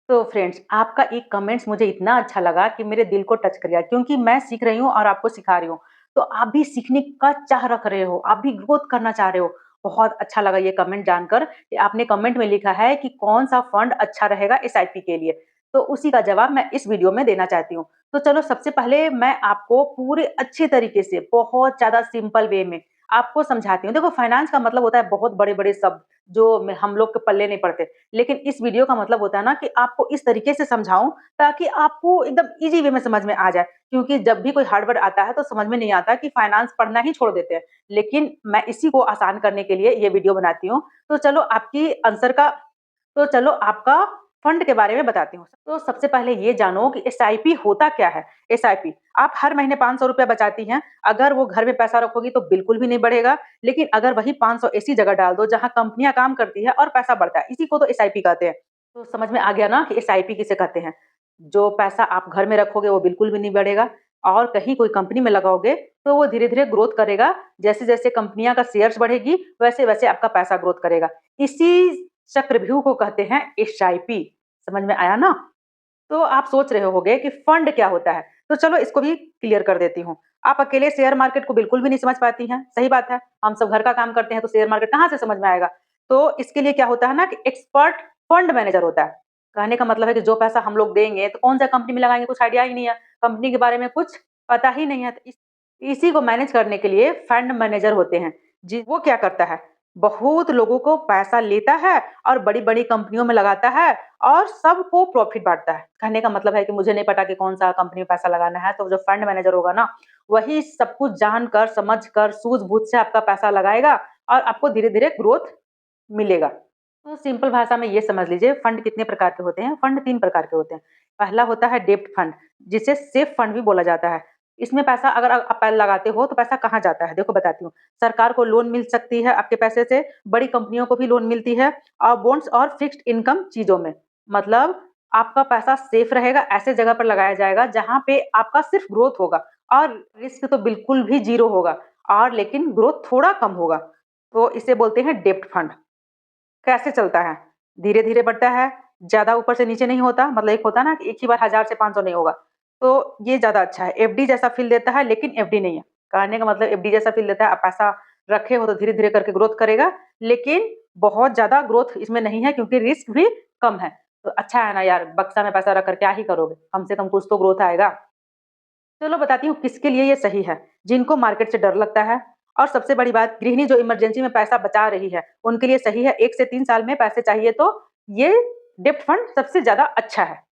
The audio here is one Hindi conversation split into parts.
तो फ्रेंड्स, आपका एक कमेंट्स मुझे इतना अच्छा लगा कि मेरे दिल को टच कर गया क्योंकि मैं सीख रही हूँ और आपको सिखा रही हूँ। तो आप भी सीखने का चाह रख रहे हो, आप भी ग्रोथ करना चाह रहे हो। बहुत अच्छा लगा ये कमेंट जानकर कि आपने कमेंट में लिखा है कि कौन-सा फंड अच्छा रहेगा एसआईपी के लिए। तो उसी का जवाब मैं इस वीडियो में देना चाहती हूँ। तो चलो सबसे पहले मैं आपको पूरे अच्छे तरीके से बहुत ज़्यादा सिंपल वे में आपको समझाती हूँ। देखो फाइनेंस का मतलब होता है बहुत बड़े-बड़े शब्द जो में हम लोग के पल्ले नहीं पड़ते। लेकिन इस वीडियो का मतलब होता है ना कि आपको इस तरीके से समझाऊँ ताकि आपको एकदम ईज़ी वे में समझ में आ जाए। क्योंकि जब भी कोई हार्ड वर्ड आता है तो समझ में नहीं आता कि फाइनेंस पढ़ना ही छोड़ देते हैं। लेकिन मैं इसी को आसान करने के लिए ये वीडियो बनाती हूँ। तो चलो आपकी आंसर का तो चलो आपका फंड के बारे में बताती हूँ। तो सबसे पहले ये जानो कि एसआईपी होता क्या है? एसआईपी आप हर महीने ₹500 बचाती हैं। अगर वो घर में पैसा रखोगी तो बिल्कुल भी नहीं बढ़ेगा। लेकिन अगर वही 500 ऐसी जगह डाल दो जहाँ कंपनियाँ काम करती है और पैसा बढ़ता है। इसी को तो एसआईपी कहते हैं। तो समझ में आ गया ना कि एसआईपी किसे कहते हैं? जो पैसा आप घर में रखोगे वो बिल्कुल भी नहीं बढ़ेगा और कहीं कोई कंपनी में लगाओगे तो वो धीरे-धीरे ग्रोथ करेगा। जैसे-जैसे कंपनियाँ का शेयर्स बढ़ेगी वैसे-वैसे आपका पैसा ग्रोथ करेगा। इसी चक्रव्यूह को कहते हैं एसआईपी। समझ में आया ना? तो आप सोच रहे होंगे कि फंड क्या होता है? तो चलो इसको भी क्लियर कर देती हूँ। आप अकेले शेयर मार्केट को बिल्कुल भी नहीं समझ पाती हैं, सही बात है। हम सब घर का काम करते हैं तो शेयर मार्केट कहाँ से समझ में आएगा? तो इसके लिए क्या होता है ना कि एक्सपर्ट फंड मैनेजर होता है। कहने का मतलब है कि जो पैसा हम लोग देंगे तो कौन-सा कंपनी में लगाएँगे कुछ आइडिया ही नहीं है। कंपनी के बारे में कुछ पता ही नहीं है। तो इसी को मैनेज करने के लिए फंड मैनेजर होते हैं। जी, वो क्या करता है? बहुत लोगों को पैसा लेता है और बड़ी-बड़ी कंपनियों में लगाता है और सबको प्रॉफिट बाँटता है। कहने का मतलब है कि मुझे नहीं पता कि कौन-सा कंपनी में पैसा लगाना है, तो जो फंड मैनेजर होगा ना, वही सब कुछ जानकर, समझकर, सूझबूझ से आपका पैसा लगाएगा और आपको धीरे-धीरे ग्रोथ मिलेगा। तो सिंपल भाषा में ये समझ लीजिए फंड कितने प्रकार के होते हैं? फंड 3 प्रकार के होते हैं। पहला होता है डेब्ट फंड, जिसे सेफ फंड भी बोला जाता है। इसमें पैसा अगर आप लगाते हो तो पैसा कहाँ जाता है? देखो बताती हूँ। सरकार को लोन मिल सकती है आपके पैसे से, बड़ी कंपनियों को भी लोन मिलती है और बॉन्ड्स और फिक्स्ड इनकम चीज़ों में। मतलब आपका पैसा सेफ रहेगा, ऐसे जगह पर लगाया जाएगा जहाँ पे आपका सिर्फ ग्रोथ होगा और रिस्क तो बिल्कुल भी ज़ीरो होगा और लेकिन ग्रोथ थोड़ा कम होगा। तो इसे बोलते हैं डेब्ट फंड। कैसे चलता है? धीरे-धीरे बढ़ता है, ज़्यादा ऊपर से नीचे नहीं होता, मतलब एक होता है ना कि एक ही बार 1000 से 500 नहीं होगा। तो ये ज़्यादा अच्छा है। एफडी जैसा फ़ील देता है लेकिन एफडी नहीं है। कहने का मतलब एफडी जैसा फ़ील देता है, आप पैसा रखे हो तो धीरे-धीरे करके ग्रोथ करेगा, लेकिन बहुत ज़्यादा ग्रोथ इसमें नहीं है क्योंकि रिस्क भी कम है। तो अच्छा है ना यार, बक्सा में पैसा रख कर क्या ही करोगे? कम से कम कुछ तो ग्रोथ आएगा। चलो बताती हूँ किसके लिए ये सही है, जिनको मार्केट से डर लगता है और सबसे बड़ी बात गृहिणी जो इमरजेंसी में पैसा बचा रही है, उनके लिए सही है। 1 से 3 साल में पैसे चाहिए तो ये डेब्ट फंड सबसे ज़्यादा अच्छा है।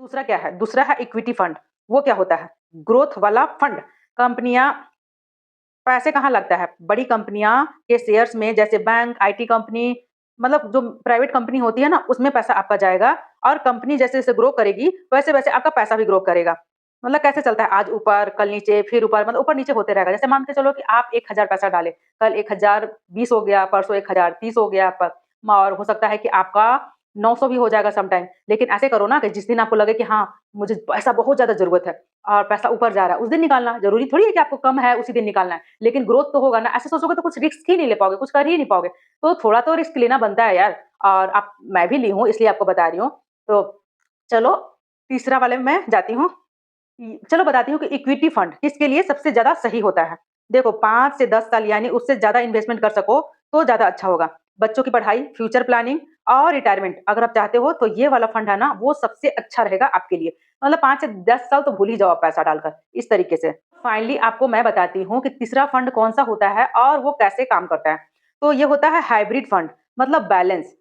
दूसरा क्या है? दूसरा है इक्विटी फंड। वो क्या होता है? ग्रोथ वाला फंड। कंपनियाँ पैसे कहाँ लगता है? बड़ी कंपनियाँ के शेयर्स में जैसे बैंक, आईटी कंपनी मतलब जो प्राइवेट कंपनी होती है ना, उसमें पैसा आपका जाएगा और कंपनी जैसे-जैसे ग्रो करेगी, वैसे-वैसे आपका पैसा भी ग्रो करेगा। मतलब कैसे चलता है? आज ऊपर, कल नीचे, फिर ऊपर मतलब ऊपर-नीचे होते रहेगा। जैसे मान के चलो कि आप 1000 पैसा डाले, कल 1020 हो गया, परसों 1030 हो गया प और हो सकता है कि आपका 900 भी हो जाएगा सम टाइम। लेकिन ऐसे करो ना कि जिस दिन आपको लगे कि हाँ, मुझे पैसा बहुत ज़्यादा ज़रूरत है और पैसा ऊपर जा रहा है, उस दिन निकालना। ज़रूरी थोड़ी है कि आपको कम है, उसी दिन निकालना है। लेकिन ग्रोथ तो होगा ना, ऐसे सोचोगे तो कुछ रिस्क ही नहीं ले पाओगे, कुछ कर ही नहीं पाओगे। तो थोड़ा तो रिस्क लेना बनता है यार और आप मैं भी ली हूँ इसलिए आपको बता रही हूँ। तो चलो तीसरा वाले में मैं जाती हूँ। चलो बताती हूँ कि इक्विटी फंड किसके लिए सबसे ज़्यादा सही होता है। देखो 5 से 10 साल यानी उससे ज़्यादा इन्वेस्टमेंट कर सको तो ज़्यादा अच्छा होगा। बच्चों की पढ़ाई, फ्यूचर प्लानिंग और रिटायरमेंट अगर आप चाहते हो तो ये वाला फंड है ना वो सबसे अच्छा रहेगा आपके लिए। मतलब 5 से 10 साल तो भूल ही जाओ आप पैसा डालकर, इस तरीके से। फाइनली आपको मैं बताती हूँ कि तीसरा फंड कौन-सा होता है और वो कैसे काम करता है। तो ये होता है हाइब्रिड फंड मतलब बैलेंस।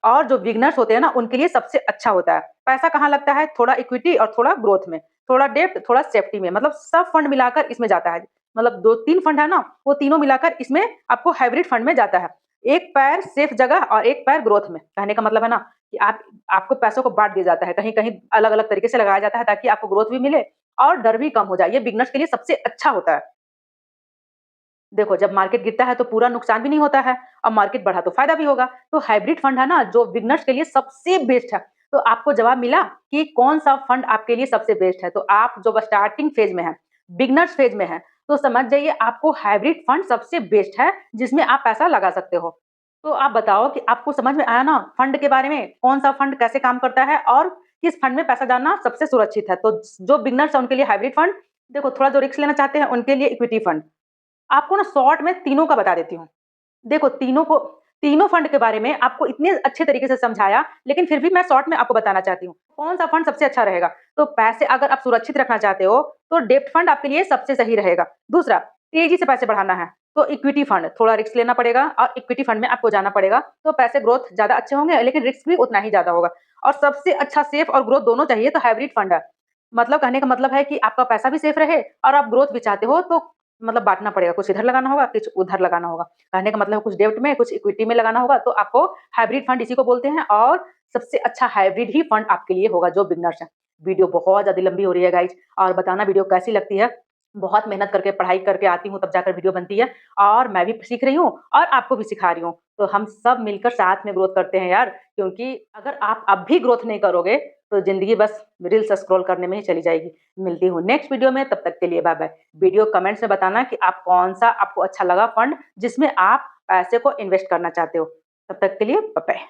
और जो बिगिनर्स होते हैं ना, उनके लिए सबसे अच्छा होता है। पैसा कहाँ लगता है? थोड़ा इक्विटी और थोड़ा ग्रोथ में, थोड़ा डेब्ट, थोड़ा सेफ्टी में, मतलब सब फंड मिलाकर इसमें जाता है। मतलब 2-3 फंड है ना, वो तीनों मिलाकर इसमें आपको हाइब्रिड फंड में जाता है। एक पैर सेफ जगह और एक पैर ग्रोथ में। कहने का मतलब है ना कि आपको पैसों को बाँट दिया जाता है। कहीं-कहीं अलग-अलग तरीके से लगाया जाता है ताकि आपको ग्रोथ भी मिले और डर भी कम हो जाए। ये बिगिनर्स के लिए सबसे अच्छा होता है। देखो जब मार्केट गिरता है तो पूरा नुकसान भी नहीं होता है और मार्केट बढ़ा तो फायदा भी होगा। तो हाइब्रिड फंड है ना जो बिगिनर्स के लिए सबसे बेस्ट है। तो आपको जवाब मिला कि कौन सा फंड आपके लिए सबसे बेस्ट है। तो आप जब स्टार्टिंग फेज में है, बिगिनर्स फेज में है, तो समझ जाइए आपको हाइब्रिड फंड सबसे बेस्ट है जिसमें आप पैसा लगा सकते हो। तो आप बताओ कि आपको समझ में आया ना फंड के बारे में, कौन-सा फंड कैसे काम करता है और किस फंड में पैसा डालना सबसे सुरक्षित है। तो जो बिगिनर्स हैं उनके लिए हाइब्रिड फंड, देखो थोड़ा जो रिस्क लेना चाहते हैं उनके लिए इक्विटी फंड। आपको ना शॉर्ट में तीनों का बता देती हूँ। देखो तीनों फंड के बारे में आपको इतने अच्छे तरीके से समझाया, लेकिन फिर भी मैं शॉर्ट में आपको बताना चाहती हूँ। कौन-सा फंड सबसे अच्छा रहेगा? तो पैसे अगर आप सुरक्षित रखना चाहते हो, तो डेब्ट फंड आपके लिए सबसे सही रहेगा। दूसरा, तेज़ी से पैसे बढ़ाना है, तो इक्विटी फंड, थोड़ा रिस्क लेना पड़ेगा और इक्विटी फंड में आपको जाना पड़ेगा, तो पैसे ग्रोथ ज़्यादा अच्छे होंगे, लेकिन रिस्क भी उतना ही ज़्यादा होगा। और सबसे अच्छा सेफ और ग्रोथ दोनों चाहिए तो हाइब्रिड फंड है। मतलब कहने का मतलब है कि आपका पैसा भी सेफ रहे और आप ग्रोथ भी चाहते हो तो मतलब बाँटना पड़ेगा, कुछ इधर लगाना होगा, कुछ उधर लगाना होगा। कहने का मतलब कुछ डेब्ट में, कुछ इक्विटी में लगाना होगा, तो आपको हाइब्रिड फंड इसी को बोलते हैं और सबसे अच्छा हाइब्रिड ही फंड आपके लिए होगा जो बिगिनर्स हैं। वीडियो बहुत ज़्यादा लंबी हो रही है गाइज़ और बताना वीडियो कैसी लगती है। बहुत मेहनत करके, पढ़ाई करके आती हूँ तब जाकर वीडियो बनती है और मैं भी सीख रही हूँ और आपको भी सिखा रही हूँ। तो हम सब मिलकर साथ में ग्रोथ करते हैं यार, क्योंकि अगर आप अब भी ग्रोथ नहीं करोगे, तो ज़िंदगी बस रील्स स्क्रॉल करने में ही चली जाएगी। मिलती हूँ नेक्स्ट वीडियो में, तब तक के लिए बाय-बाय। वीडियो कमेंट्स में बताना कि आप कौन-सा आपको अच्छा लगा फंड जिसमें आप पैसे को इन्वेस्ट करना चाहते हो। तब तक के लिए बाय-बाय।